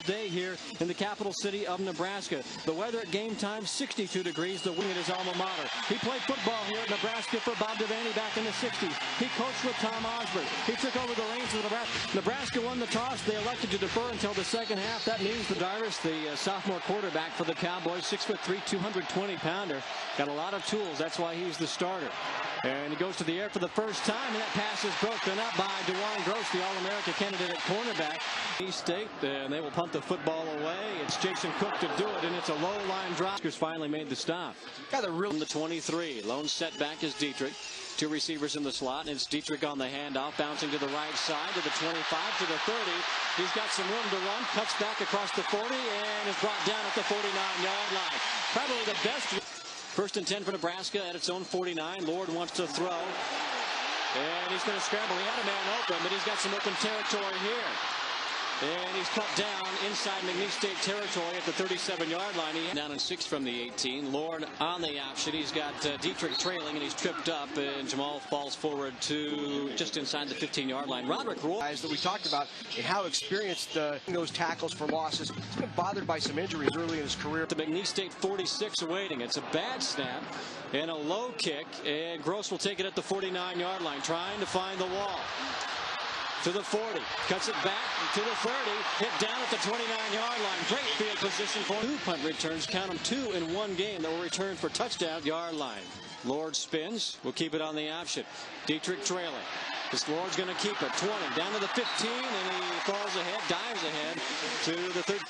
Day here in the capital city of Nebraska. The weather at game time, 62 degrees. The wind at his alma mater. He played football here at Nebraska for Bob Devaney back in the 60s. He coached with Tom Osborne. He took over the reins of Nebraska. Nebraska won the toss. They elected to defer until the second half. That means the Divers, the sophomore quarterback for the Cowboys, 6'3", 220-pounder. Got a lot of tools. That's why he's the starter. And he goes to the air for the first time, and that pass is broken up by DeJuan Gross, the All-America candidate at cornerback. McNeese State, and they will punt the football away. It's Jason Cook to do it, and it's a low-line drop. Finally made the stop. Got a real. The 23. Lone setback is Dietrich. Two receivers in the slot, and it's Dietrich on the handoff, bouncing to the right side, to the 25, to the 30. He's got some room to run, cuts back across the 40, and is brought down at the 49-yard line. Probably the best. First and 10 for Nebraska at its own 49. Lord wants to throw. And he's going to scramble. He had a man open, but he's got some open territory here. And he's cut down inside McNeese State territory at the 37-yard line. He's down in 6 from the 18. Lord on the option. He's got Dietrich trailing, and he's tripped up. And Jamal falls forward to just inside the 15-yard line. Roderick Roy. Guys that we talked about and how experienced those tackles for losses. He's been bothered by some injuries early in his career. The McNeese State 46 awaiting. It's a bad snap and a low kick. And Gross will take it at the 49-yard line, trying to find the wall. To the 40, cuts it back to the 30, hit down at the 29-yard line. Great field position for 2 punt returns. Count them 2 in one game that will return for touchdown. Yard line. Lord spins. We'll keep it on the option. Dietrich trailing. This Lord's going to keep it. 20 down to the 15, and he falls ahead, dives ahead to the 30.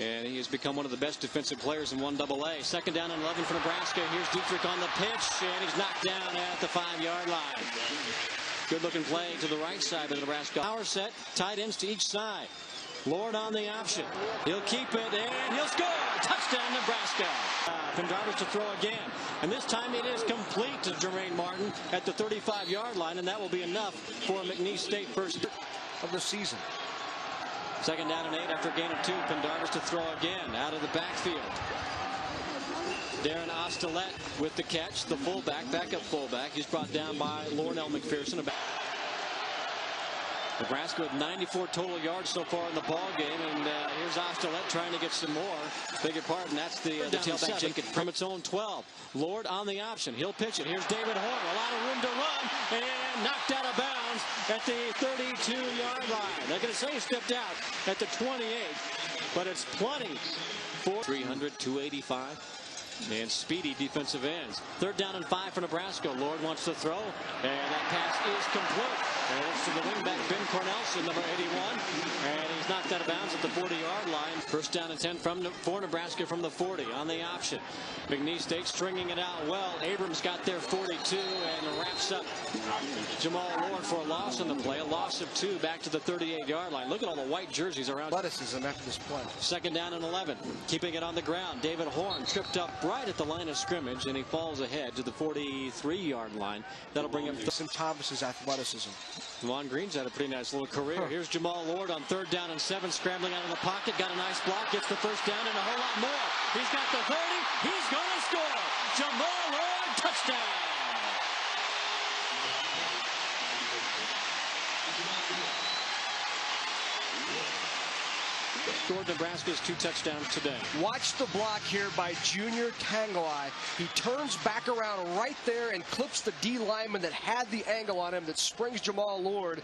And he has become one of the best defensive players in 1AA. Second down and 11 for Nebraska. Here's Dietrich on the pitch, and he's knocked down at the 5-yard line. Good looking play to the right side of Nebraska. Power set, tight ends to each side. Lord on the option. He'll keep it, and he'll score. Touchdown, Nebraska. Pendravas to throw again. And this time it is complete to Jermaine Martin at the 35-yard line, and that will be enough for a McNeese State first of the season. Second down and 8 after a gain of 2. Pendravas to throw again out of the backfield. Darren Ostelet with the catch, the fullback, backup fullback. He's brought down by Lornell McPherson. Nebraska with 94 total yards so far in the ball game, and here's Ostelet trying to get some more. Beg your pardon, that's the tailback from its own 12. Lord on the option. He'll pitch it. Here's David Horn. A lot of room to run, and knocked out of bounds at the 32-yard line. They're going to say he stepped out at the 28, but it's plenty for 300, 285. And speedy defensive ends. Third down and 5 for Nebraska. Lord wants to throw, and that pass is complete. And it's to the wingback, Ben Cornelson, number 81. And he's knocked out of bounds at the 40-yard line. First down and 10 for Nebraska from the 40 on the option. McNeese State stringing it out well. Abrams got there 42 and wraps up Jamal Lord for a loss on the play. A loss of 2 back to the 38-yard line. Look at all the white jerseys around. Athleticism after this play. Second down and 11. Keeping it on the ground. David Horn tripped up right at the line of scrimmage, and he falls ahead to the 43-yard line. That'll bring him St. Thomas's athleticism. Lon Green's had a pretty nice little career. Here's Jamal Lord on third down and 7, scrambling out of the pocket. Got a nice block, gets the first down and a whole lot more. He's got the 30. He's going to score. Jammal Lord, touchdown. Scored Nebraska's 2 touchdowns today. Watch the block here by Junior Tanguai. He turns back around right there and clips the D lineman that had the angle on him that springs Jamal Lord.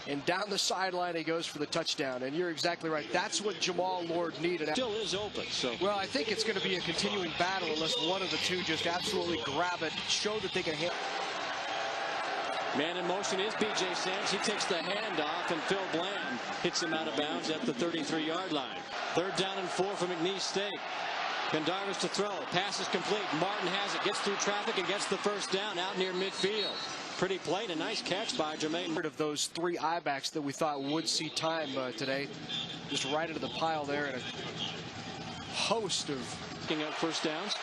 And down the sideline he goes for the touchdown. And you're exactly right. That's what Jamal Lord needed. Still is open. So well, I think it's going to be a continuing battle unless one of the two just absolutely grab it, show that they can handle. Man in motion is B.J. Sands. He takes the handoff, and Phil Bland hits him out of bounds at the 33-yard line. Third down and 4 for McNeese State. Pendravas to throw. Pass is complete. Martin has it. Gets through traffic and gets the first down out near midfield. Pretty play and a nice catch by Jermaine. Of those 3 I-backs that we thought would see time today, just right into the pile there, and a host of picking up first downs.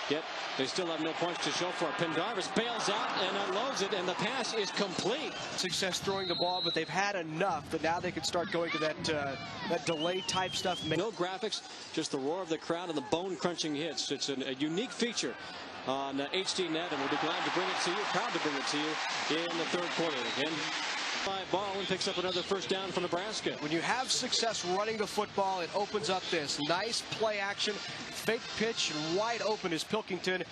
Yet they still have no points to show for it. Pendravas bails out and unloads it, and the pass is complete. Success throwing the ball, but they've had enough that now they can start going to that delay type stuff. No graphics, just the roar of the crowd and the bone-crunching hits. It's a unique feature on HDNet, and we'll be glad to bring it to you, proud to bring it to you in the third quarter. Again, Ball and picks up another first down for Nebraska. When you have success running the football, it opens up this nice play action, fake pitch, and wide open is Pilkington.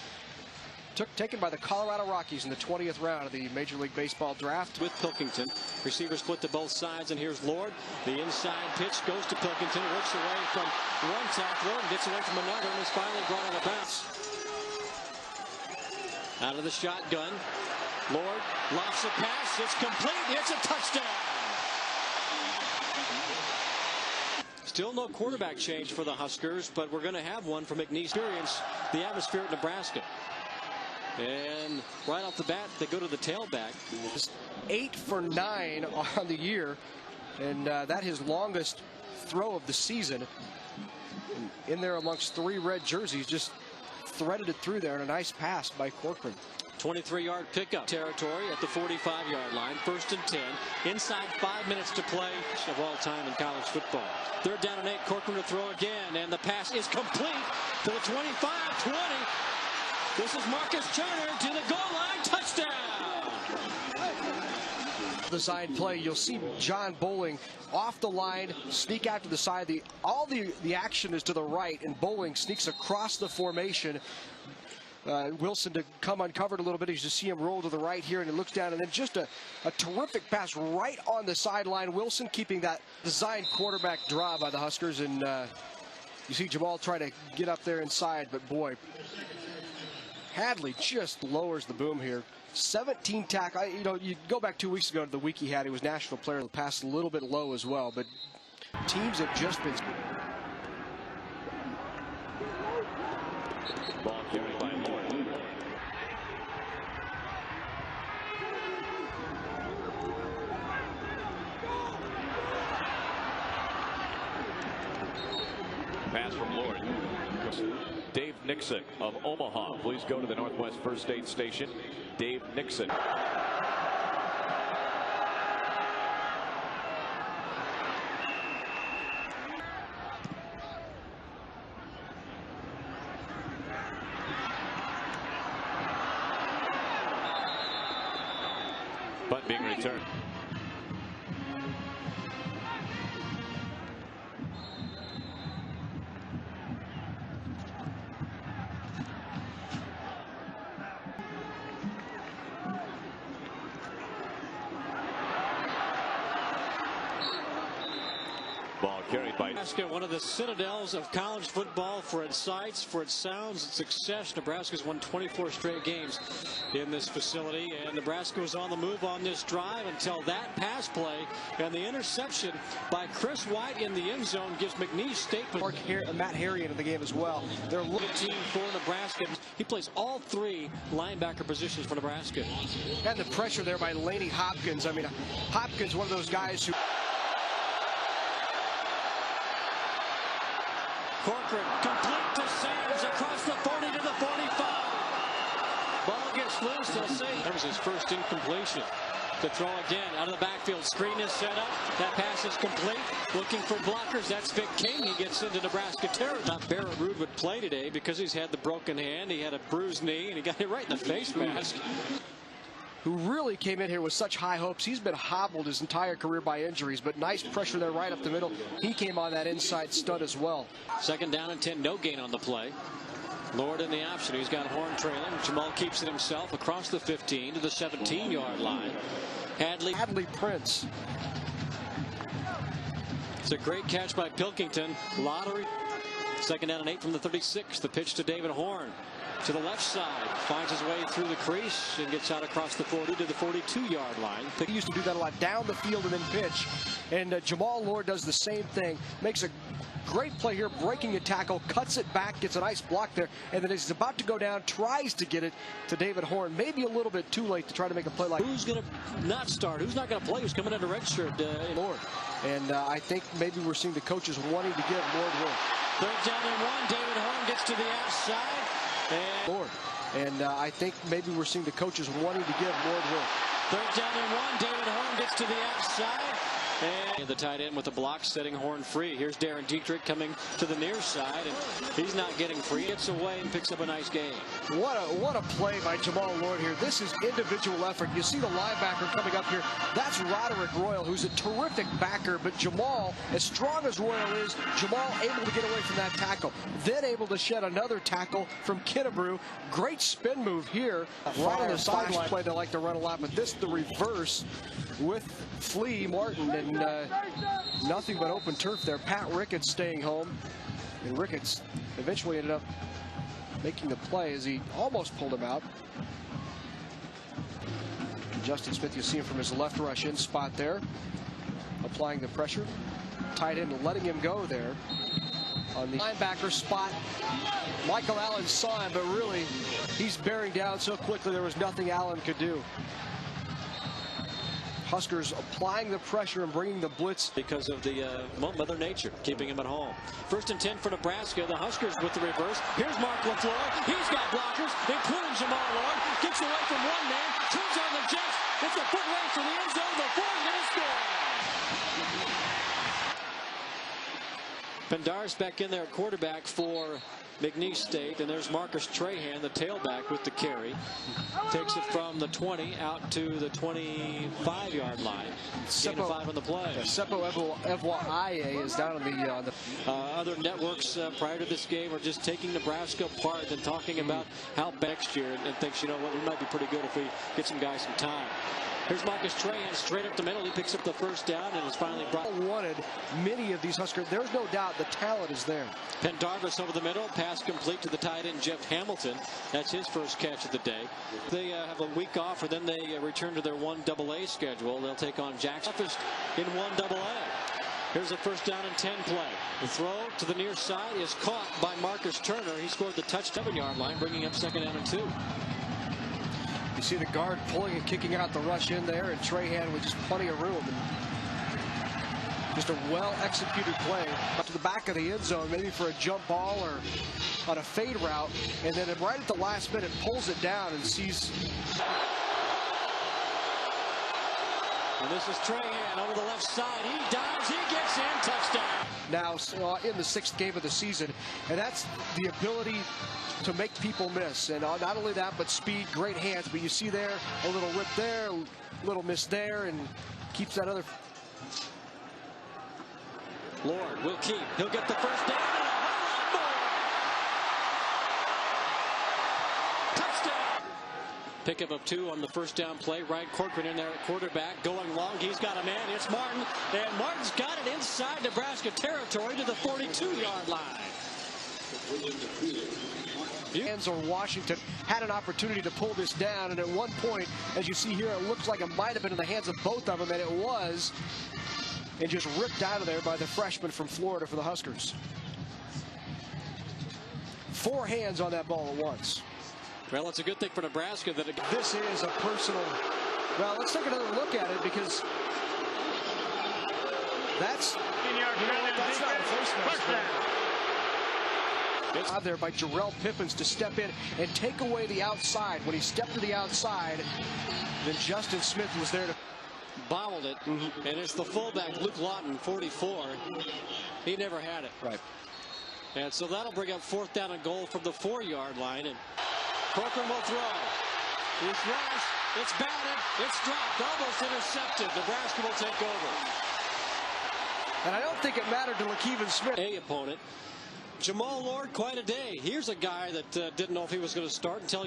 Taken by the Colorado Rockies in the 20th round of the Major League Baseball draft. With Pilkington, receivers split to both sides, and here's Lord. The inside pitch goes to Pilkington, works away from one tackler and gets away from another, and is finally brought on the bounce. Out of the shotgun, Lord lofts a pass. It's complete. It's a touchdown. Still no quarterback change for the Huskers, but we're going to have one for McNeese. Experience the atmosphere at Nebraska. And right off the bat, they go to the tailback. 8 for 9 on the year, and that his longest throw of the season. And in there amongst 3 red jerseys, just threaded it through there, and a nice pass by Corcoran. 23-yard pickup territory at the 45-yard line. 1st and 10. Inside 5 minutes to play of all time in college football. 3rd down and 8. Corcoran to throw again, and the pass is complete to the 25-20. This is Marcus Turner to the goal line. Touchdown! Design play. You'll see John Bowling off the line, sneak out to the side. All the action is to the right, and Bowling sneaks across the formation. Wilson to come uncovered a little bit as you see him roll to the right here, and he looks down, and then just a terrific pass right on the sideline. Wilson keeping that design quarterback draw by the Huskers, and you see Jamal try to get up there inside, but boy, Hadley just lowers the boom here. 17 tackle. You know, you go back 2 weeks ago to the week he had. He was National Player of the Pass, a little bit low as well, but teams have just been. Ball carried by Lord. Pass from Lord. Dave Nixon of Omaha. Please go to the Northwest First Aid Station. Dave Nixon. But being returned. Ball carried by Nebraska, one of the citadels of college football for its sights, for its sounds, its success. Nebraska's won 24 straight games in this facility, and Nebraska was on the move on this drive until that pass play and the interception by Chris White in the end zone gives McNeese State. Matt Harry into the game as well. They're looking team for Nebraska. He plays all 3 linebacker positions for Nebraska. And the pressure there by Laney Hopkins. I mean, Hopkins, one of those guys who. Corcoran complete to Sands across the 40 to the 45. Ball gets loose. They'll say that was his first incompletion. To throw again out of the backfield. Screen is set up. That pass is complete. Looking for blockers. That's Vic King. He gets into Nebraska territory. Not Barrett Ruud would play today because he's had the broken hand. He had a bruised knee, and he got it right in the face mask. Who really came in here with such high hopes. He's been hobbled his entire career by injuries, but nice pressure there right up the middle. He came on that inside stud as well. 2nd down and 10, no gain on the play. Lord in the option. He's got Horn trailing. Jamal keeps it himself across the 15 to the 17-yard line. Hadley Prince. It's a great catch by Pilkington. Lottery. 2nd down and 8 from the 36. The pitch to David Horn. To the left side, finds his way through the crease and gets out across the 40 to the 42-yard line. He used to do that a lot, down the field and then pitch. And Jammal Lord does the same thing. Makes a great play here, breaking a tackle, cuts it back, gets a nice block there, and then as he's about to go down, tries to get it to David Horn. Maybe a little bit too late to try to make a play like. Who's going to not start? Who's not going to play? Who's coming under redshirt? Lord. And I think maybe we're seeing the coaches wanting to give Lord work. 3rd down and 1. David Horn gets to the outside. And Lord. And I think maybe we're seeing the coaches wanting to give Lord work. 3rd down and 1. David Horn gets to the outside. And the tight end with the block, setting Horn free. Here's Darren Dietrich coming to the near side, and he's not getting free. Gets away and picks up a nice gain. What a play by Jammal Lord here. This is individual effort. You see the linebacker coming up here. That's Roderick Royal, who's a terrific backer, but Jamal, as strong as Royal is, Jamal able to get away from that tackle. Then able to shed another tackle from Kennebrew. Great spin move here. Right on the sideline play they like to run a lot, but this the reverse with Flea Martin, and nothing but open turf there. Pat Ricketts staying home, and Ricketts eventually ended up making the play as he almost pulled him out. Justin Smith, you see him from his left rush in spot there, applying the pressure. Tight end letting him go there on the linebacker spot. Michael Allen saw him, but really he's bearing down so quickly there was nothing Allen could do. Huskers applying the pressure and bringing the blitz because of the Mother Nature keeping him at home. 1st and 10 for Nebraska. The Huskers with the reverse. Here's Mark LaFleur. He's got blockers, including Jamal Lord. Gets away from one man. Turns on the jets. It's a foot race to the end zone before he's going to score. Pendar's back in there at quarterback for McNeese State, and there's Marcus Trahan, the tailback, with the carry. Takes it from the 20 out to the 25-yard line. Gain of 5 on the play. Seppo Evoaye is down on the other networks prior to this game are just taking Nebraska apart and talking about how next year, and thinks, you know what, we might be pretty good if we get some guys some time. Here's Marcus Trahan straight up the middle. He picks up the first down and is finally brought. Wanted many of these Huskers. There's no doubt the talent is there. Pendarvis over the middle. Pass complete to the tight end Jeff Hamilton. That's his first catch of the day. They have a week off, and then they return to their 1AA schedule. They'll take on Jackson in 1AA. Here's a 1st down and 10 play. The throw to the near side is caught by Marcus Turner. He scored the touchdown 7-yard line, bringing up 2nd down and 2. You see the guard pulling and kicking out the rush in there, and Trahan with just plenty of room. And just a well-executed play up to the back of the end zone, maybe for a jump ball or on a fade route. And then right at the last minute, pulls it down and sees. And this is Trahan over the left side. He dives, he gets in, touchdown. Now in the 6th game of the season, and that's the ability to make people miss. And not only that, but speed, great hands. But you see there, a little rip there, a little miss there, and keeps that other. Lord will keep. He'll get the first down. Touchdown. Pickup of 2 on the 1st down play. Ryan Corcoran in there at quarterback, going long. He's got a man. It's Martin, and Martin's got it inside Nebraska territory to the 42-yard line. Or Washington had an opportunity to pull this down, and at one point, as you see here, it looks like it might have been in the hands of both of them, and it was, and just ripped out of there by the freshman from Florida for the Huskers. 4 hands on that ball at once. Well, it's a good thing for Nebraska that this is a personal. Well, let's take another look at it, because that's not a face mask. Out there by Jarrell Pippins to step in and take away the outside. When he stepped to the outside, then Justin Smith was there to bobbled it. And it's the fullback Luke Lawton, 44. He never had it. Right. And so that'll bring up 4th down and goal from the 4-yard line. And Corcoran will throw. He's rushed. It's batted. It's dropped. Almost intercepted. Nebraska will take over. And I don't think it mattered to LaKeven Smith. A opponent. Jamal Lord, quite a day. Here's a guy that didn't know if he was going to start until